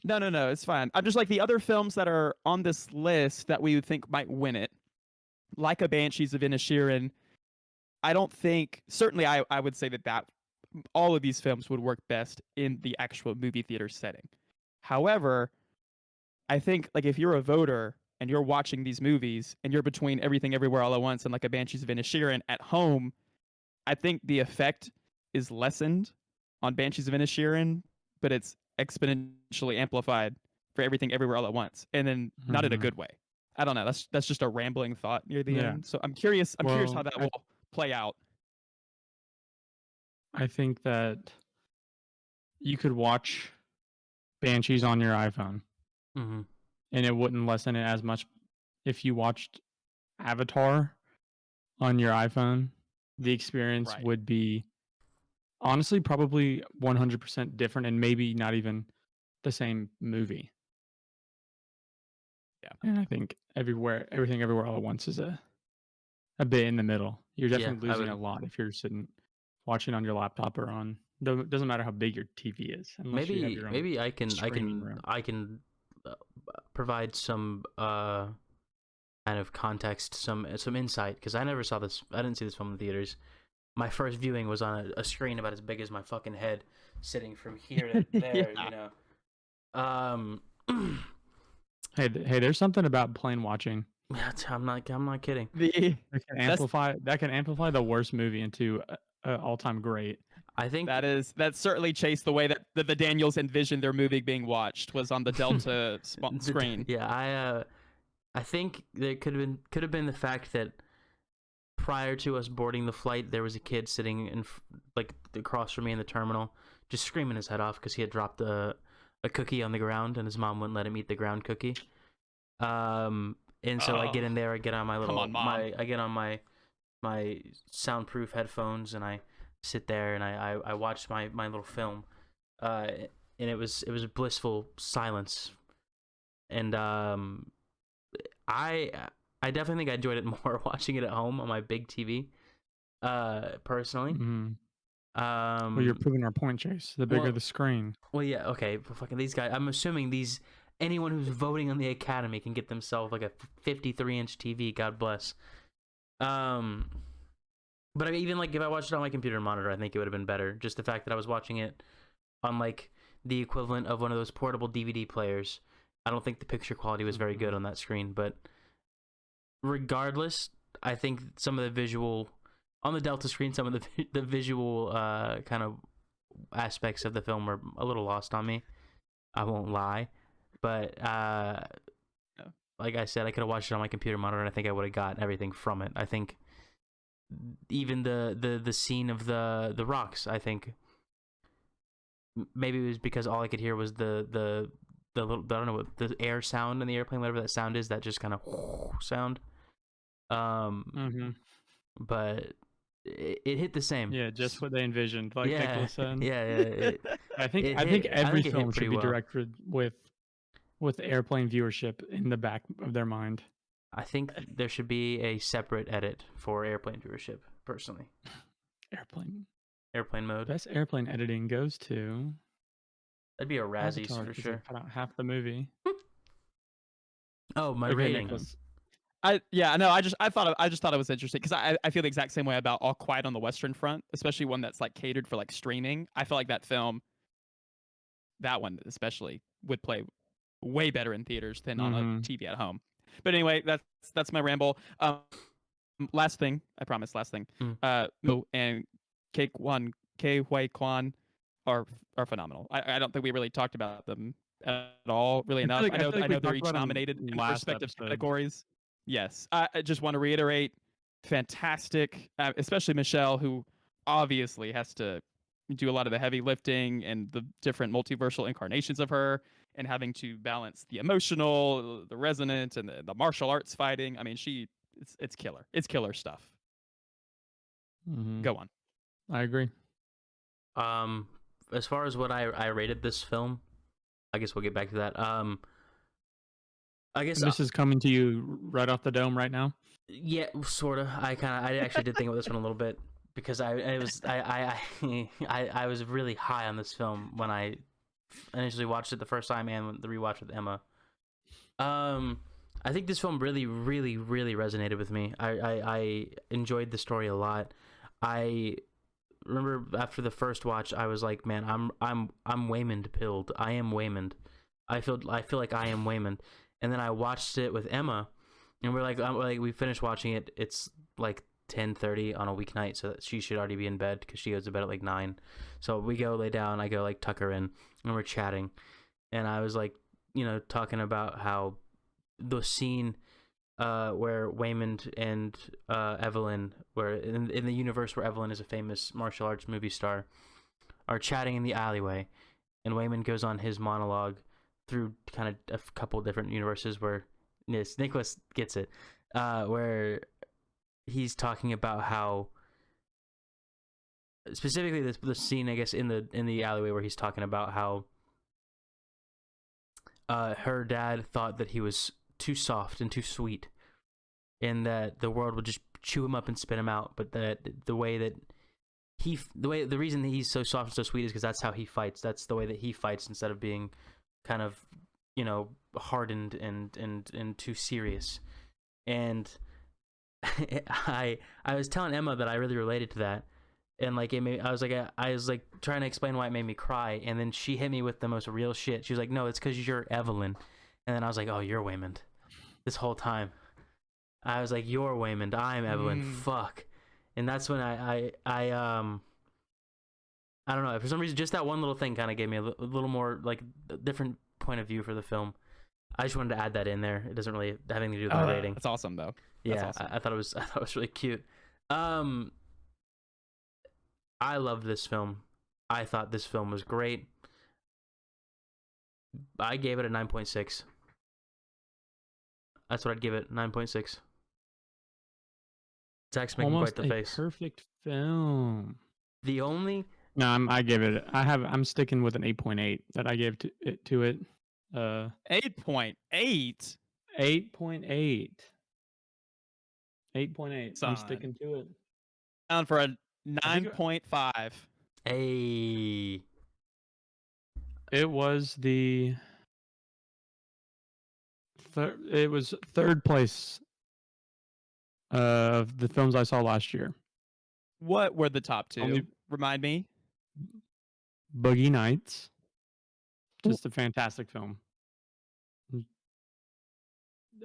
No, it's fine. I'm just like the other films that are on this list that we would think might win it, like a Banshees of Inisherin. I don't think certainly I would say that all of these films would work best in the actual movie theater setting. However, I think like if you're a voter and you're watching these movies and you're between Everything Everywhere All at Once and like a Banshees of Inisherin at home, I think the effect is lessened on Banshees of Inisherin, but it's exponentially amplified for Everything Everywhere All at Once, and then not in a
Hmm.
good way. I don't know. That's just a rambling thought near the
Yeah.
end. So I'm curious. I'm curious how
Well,
that will play out.
I think that you could watch Banshees on your iPhone,
Mm-hmm.
and it wouldn't lessen it as much if you watched Avatar on your iPhone. The experience
Right.
would be honestly probably 100% different, and maybe not even the same movie.
Yeah.
And I think everything, everywhere, all at once is a bit in the middle. You're
Yeah,
definitely
I
losing a
would.
lot if you're sitting watching on your laptop or on. Doesn't matter how big your TV is, unless you have
Maybe
your own
maybe I can I
streaming
can
room.
I can uh, provide some kind of context, some insight, because I never saw this. I didn't see this film in the theaters. My first viewing was on a screen about as big as my fucking head, sitting from here to there.
Yeah.
Um,
Hey, there's something about plane watching
I'm not kidding.
The that's
that can amplify the worst movie into a all-time great.
I think
that's certainly chased the way that the Daniels envisioned their movie being watched was on the Delta screen.
yeah, I think there could have been the fact that prior to us boarding the flight, there was a kid sitting like across from me in the terminal, just screaming his head off because he had dropped a cookie on the ground and his mom wouldn't let him eat the ground cookie. And so I get
Oh,
in there, I get on
come on, mom.
I get on my soundproof headphones and I sit there and I watch my little film, and it was a blissful silence, and I I definitely think I enjoyed it more watching it at home on my big TV, personally.
Mhm. Well, you're
Um,
proving our point, Chase. The bigger
well,
the screen.
well, yeah, okay, but fucking these guys. I'm assuming anyone who's voting on the Academy can get themselves like a 53-inch TV. God bless. Um, but even like if I watched it on my computer monitor, I think it would have been better. Just the fact that I was watching it on like the equivalent of one of those portable DVD players. I don't think the picture quality was very good on that screen, but regardless, I think some of the visual on the Delta screen, some of the visual kind of aspects of the film were a little lost on me. I won't lie, but
Yeah.
like I said, I could have watched it on my computer monitor, and I think I would have got everything from it. I think even the scene of the rocks. I think maybe it was because all I could hear was the little, I don't know what the air sound in the airplane, whatever that sound is, that just kind of sound.
Mm-hmm.
But it hit the same.
Yeah, just what they envisioned, like
Yeah,
Nicholas said.
yeah, it
I think
it
I think
hit. I
every
think it hit
film
pretty
should be
well.
directed with airplane viewership in the back of their mind.
I think there should be a separate edit for airplane viewership. Personally, airplane mode.
Best airplane editing goes to
That'd be a Razzies
Avatar
for
because they
sure.
cut out half the movie.
Oh, my
Okay,
rating.
Nicholas.
I just thought it was interesting because I feel the exact same way about All Quiet on the Western Front, especially one that's like catered for like streaming. I feel like that one especially would play way better in theaters than on a
Mm-hmm.
TV at home. But anyway, that's my ramble. Last thing, I promise. Last thing.
Mm.
Mo and K Hui Kwan are phenomenal. I don't think we really talked about them at all, really enough.
I feel like
I
we
know they're
talked
each
about them
nominated in
last
respective
episode.
categories. Yes, I just want to reiterate, fantastic, especially Michelle, who obviously has to do a lot of the heavy lifting and the different multiversal incarnations of her, and having to balance the emotional, the resonant, and the martial arts fighting. I mean, it's killer. It's killer stuff.
Mm-hmm.
Go on.
I agree.
As far as what I rated this film, I guess we'll get back to that. I guess
This is coming to you right off the dome right now.
yeah, sort of. I actually did think about this one a little bit because I was really high on this film when I initially watched it the first time and the rewatch with Emma. I think this film really, really, really resonated with me. I enjoyed the story a lot. I remember after the first watch, I was like, man, I'm Waymond pilled. I am Waymond. I feel like I am Waymond. And then I watched it with Emma, and we finished watching it. It's like 10:30 on a weeknight, so that she should already be in bed because she goes to bed at like 9. So we go lay down. I go like tuck her in, and we're chatting. And I was like, talking about how the scene where Waymond and Evelyn, where in the universe where Evelyn is a famous martial arts movie star, are chatting in the alleyway, and Waymond goes on his monologue through kind of a couple different universes where Nicholas gets it, where he's talking about how specifically the scene, I guess, in the alleyway where he's talking about how her dad thought that he was too soft and too sweet, and that the world would just chew him up and spit him out. But that the reason that he's so soft and so sweet is because that's how he fights. That's the way that he fights instead of being kind of, hardened and too serious. And I was telling Emma that I really related to that. And like I was like trying to explain why it made me cry, and then she hit me with the most real shit. She was like, "No, it's because you're Evelyn," and then I was like, "Oh, you're Waymond." This whole time, I was like, "You're Waymond, I'm Evelyn." Fuck, and that's when I don't know. For some reason, just that one little thing kind of gave me a little more like a different point of view for the film. I just wanted to add that in there. It doesn't really have anything to do with the rating.
That's awesome, though.
Yeah,
That's awesome.
I thought it was really cute. I loved this film. I thought this film was great. I gave it a 9.6. That's what I'd give it, 9.6. Zach's making
Almost
quite the face.
Perfect film.
The only
No, I'm sticking with an 8.8 that I gave to it.
8.8.
8.8. 8.8. I'm sticking to it.
Down for a 9.5.
a
It was it was third place of the films I saw last year.
What were the top two? Remind me.
Boogie Nights. Just a fantastic film.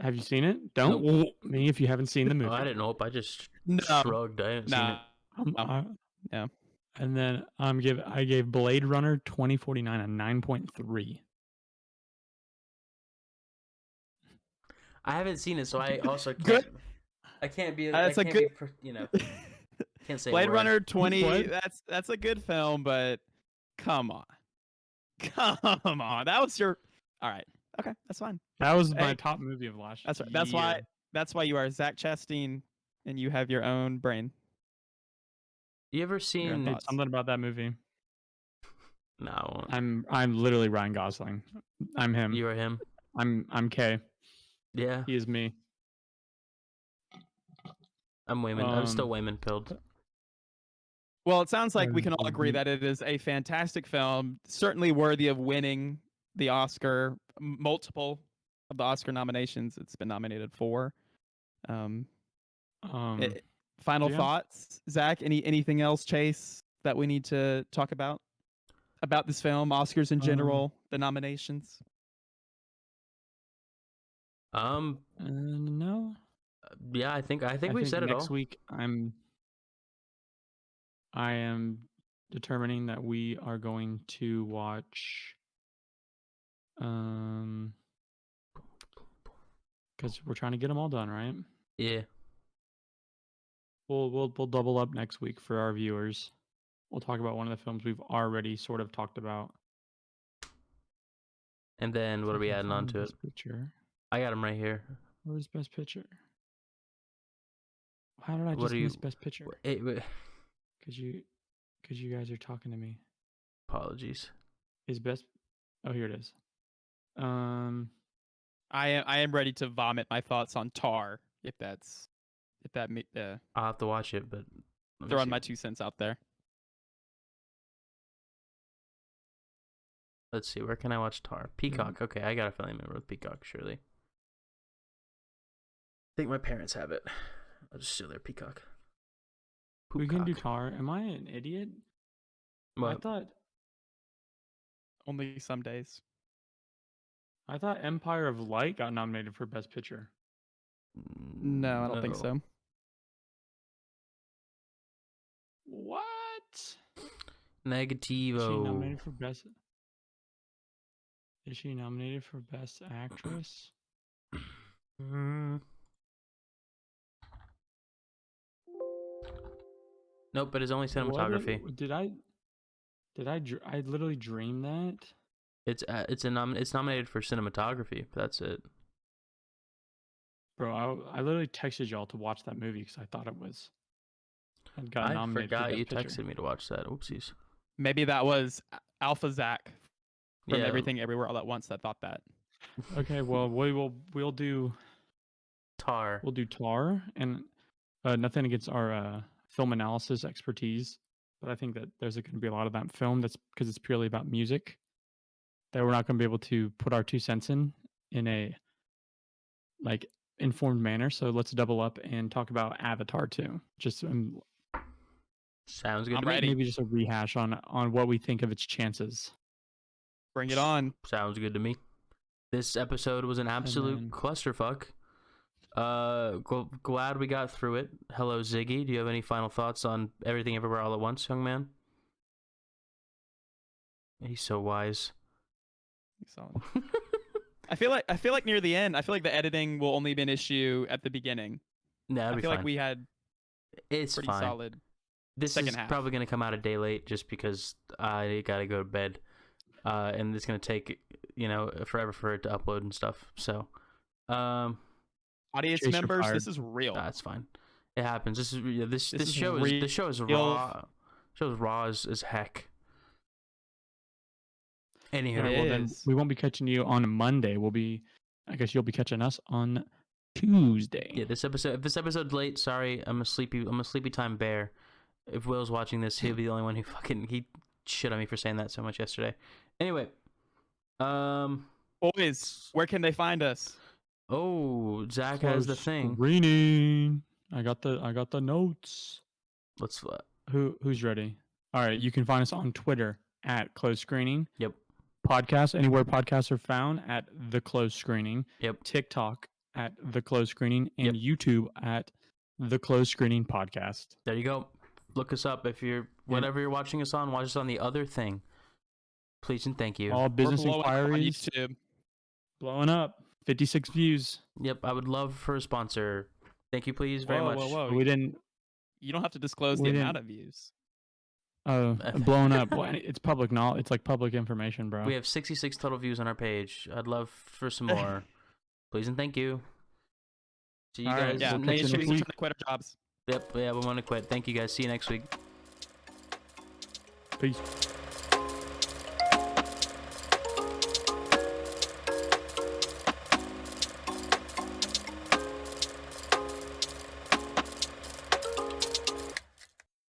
Have you seen it? Don't
Nope.
me if you haven't seen the movie.
Oh, I didn't hope. I just
No.
shrugged. I haven't seen it.
Yeah.
And then I gave Blade Runner 2049 a 9.3.
I haven't seen it, so I also can't.
Good.
I can't be.
That's
I
a
can't
good.
be, can't say
Blade
a word.
Runner 20.
What?
That's a good film, but come on, That was your. All right. Okay, that's fine.
That was my top movie of last year.
That's right. That's why you are Zach Chastain, and you have your own brain.
You ever seen
something about that movie?
No.
I'm literally Ryan Gosling. I'm him.
You are him.
I'm Kay.
Yeah.
He is me.
I'm Waymond. I'm still Waymond pilled.
Well, it sounds like we can all agree that it is a fantastic film, certainly worthy of winning the Oscar, multiple of the Oscar nominations it's been nominated for. Final thoughts, Zach? Anything else, Chase, that we need to talk about this film, Oscars in general, the nominations?
No.
Yeah, I think we said it all.
Next week, I am determining that we are going to watch, because we're trying to get them all done, right?
Yeah.
We'll double up next week for our viewers. We'll talk about one of the films we've already sort of talked about.
And then what are we adding on to it?
Picture.
I got him right here.
Where's Best Picture? How did I just miss Best Picture? Because you guys are talking to me.
Apologies.
Is Best... Oh, here it is.
I am ready to vomit my thoughts on Tar if that
I'll have to watch it, but let me
throwing
see.
my 2 cents out there.
Let's see. Where can I watch Tar? Peacock. Okay, I got a family member with Peacock. Surely. I think my parents have it. I'll just steal their Peacock.
We can do
Poopcock.
Tar. Am I an idiot? I
What?
Only some days.
thought Empire of Light got nominated for Best Picture.
No, I don't think so.
What?
Negativo.
Is she nominated for Best? Is she nominated for Best Actress?
Nope, but it's only cinematography.
I literally dreamed that?
It's nominated for cinematography. That's it.
Bro, I literally texted y'all to watch that movie because I thought it had gotten
I
nominated for
forgot
Best
you
Picture.
texted me to watch that. Oopsies.
Maybe that was Alpha Zach from
Yeah.
Everything Everywhere All at Once that thought that.
Okay, well we'll do
Tar.
Tar, and nothing against our film analysis expertise, but I think that there's going to be a lot of that film that's because it's purely about music that we're not going to be able to put our 2 cents in a like informed manner. So let's double up and talk about Avatar 2. Just
Sounds good
I'm
to me.
ready.
maybe just a rehash on what we think of its chances.
Bring it on.
Sounds good to me. This episode was an absolute clusterfuck. Glad we got through it. Hello, Ziggy. Do you have any final thoughts on Everything Everywhere All at Once, young man? He's so wise.
So, I feel like near the end, I feel like the editing will only be an issue at the beginning.
No, that'll
I
be
feel
fine.
like we had
It's
pretty
fine.
solid.
This
second
is
half.
probably going to come out a day late just because I gotta go to bed, and it's going to take forever for it to upload and stuff. So,
Audience
Chase, you're
members,
fired.
this is real.
that's fine. It happens. This
is
show is
real.
raw. Show's raw as heck. Anywho,
Alright, well then
is.
we won't be catching you on Monday. I guess you'll be catching us on Tuesday.
yeah, if this episode's late, sorry. I'm a sleepy time bear. If Will's watching this, he'll be the only one who he shit on me for saying that so much yesterday. Anyway,
Boys, where can they find us?
oh, Zach has the thing.
Screening. I got the notes.
Let's
Who's ready? All right, you can find us on Twitter at Closed Screening.
Yep.
Podcast anywhere podcasts are found at The Closed Screening.
Yep.
TikTok at The Closed Screening and
Yep.
YouTube at The Closed Screening Podcast.
There you go. Look us up if you're whatever you're watching us on. Watch us on the other thing. Please and thank you.
All business
We're blowing up on
inquiries
YouTube.
blowing up. 56 views.
Yep, I would love for a sponsor. Thank you, please, very much.
Whoa.
We didn't.
You don't have to disclose
We
the
didn't-
amount of views.
Blown up. Well, it's public knowledge. It's like public information, bro.
We have 66 total views on our page. I'd love for some more. Please and thank you. See you
All right,
guys
Yeah,
we'll
next
catch you
week.
next week.
to quit our jobs.
Yep, yeah, we want to quit. Thank you guys. See you next week.
Peace.